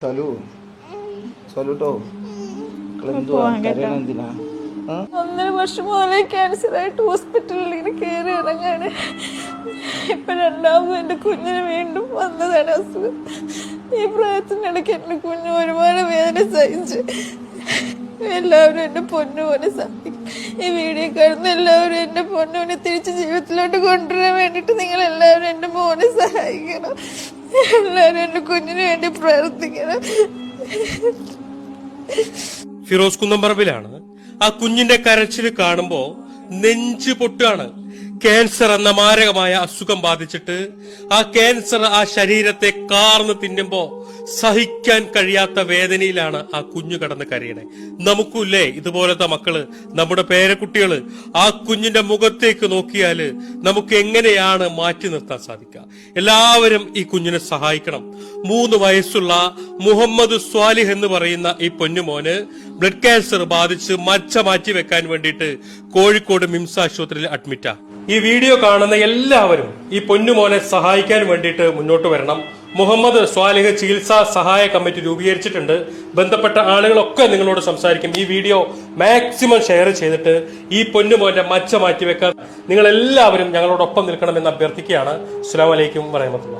സൊല്ലുട്ടോ എന്തിനാ 1.5 വർഷം മുതലേ ക്യാൻസർ ആയിട്ട് ഹോസ്പിറ്റലിൽ ഇങ്ങനെ കയറി ഇറങ്ങാണ്. ഇപ്പൊ രണ്ടാമത് എന്റെ കുഞ്ഞിന് വീണ്ടും വന്നതാണ് അസുഖം. ഈ പ്രായത്തിനിടയ്ക്ക് എന്റെ കുഞ്ഞ് ഒരുപാട് വേദന സഹിച്ച്. എല്ലാവരും എന്റെ പൊന്നുപോലെ സഹായിക്കും. ഈ വീഡിയോ കാണുന്ന എല്ലാവരും എന്റെ പൊന്നുവിനെ തിരിച്ച് ജീവിതത്തിലോട്ട് കൊണ്ടുവരാൻ വേണ്ടിട്ട് നിങ്ങൾ എല്ലാവരും എന്റെ മോനെ സഹായിക്കണം. എല്ലാവരും എന്റെ കുഞ്ഞിന് വേണ്ടി പ്രാർത്ഥിക്കണം. ഫിറോസ് കുന്നംപറമ്പിലാണ്. ആ കുഞ്ഞിന്റെ കരച്ചിൽ കാണുമ്പോ നെഞ്ച് പൊട്ടാണ്. ക്യാൻസർ എന്ന മാരകമായ അസുഖം ബാധിച്ചിട്ട് ആ ക്യാൻസർ ആ ശരീരത്തെ കാർന്ന് തിന്നുമ്പോ സഹിക്കാൻ കഴിയാത്ത വേദനയിലാണ് ആ കുഞ്ഞു കടന്ന് കരയണേ. നമുക്കില്ലേ ഇതുപോലത്തെ മക്കള്, നമ്മുടെ പേരക്കുട്ടികള്? ആ കുഞ്ഞിന്റെ മുഖത്തേക്ക് നോക്കിയാല് നമുക്ക് എങ്ങനെയാണ് മാറ്റി നിർത്താൻ സാധിക്കുക? എല്ലാവരും ഈ കുഞ്ഞിനെ സഹായിക്കണം. 3 വയസ്സുള്ള മുഹമ്മദ് സ്വാലിഹ് എന്ന് പറയുന്ന ഈ പൊന്നുമോന് ബ്ലഡ് ക്യാൻസർ ബാധിച്ച് മജ്ജ മാറ്റി വെക്കാൻ വേണ്ടിയിട്ട് കോഴിക്കോട് മിംസ് ആശുപത്രിയിൽ അഡ്മിറ്റാ. ഈ വീഡിയോ കാണുന്ന എല്ലാവരും ഈ പൊന്നുമോനെ സഹായിക്കാൻ വേണ്ടിയിട്ട് മുന്നോട്ട് വരണം. മുഹമ്മദ് സ്വാലിഹ് ചികിത്സാ സഹായ കമ്മിറ്റി രൂപീകരിച്ചിട്ടുണ്ട്. ബന്ധപ്പെട്ട ആളുകളൊക്കെ നിങ്ങളോട് സംസാരിക്കും. ഈ വീഡിയോ മാക്സിമം ഷെയർ ചെയ്തിട്ട് ഈ പൊന്നുമോന്റെ മജ്ജ മാറ്റിവെക്കാൻ നിങ്ങൾ എല്ലാവരും ഞങ്ങളോടൊപ്പം നിൽക്കണമെന്ന് അഭ്യർത്ഥിക്കുകയാണ്. അസ്സലാമു അലൈക്കും വറഹ്മത്തുള്ളാഹി.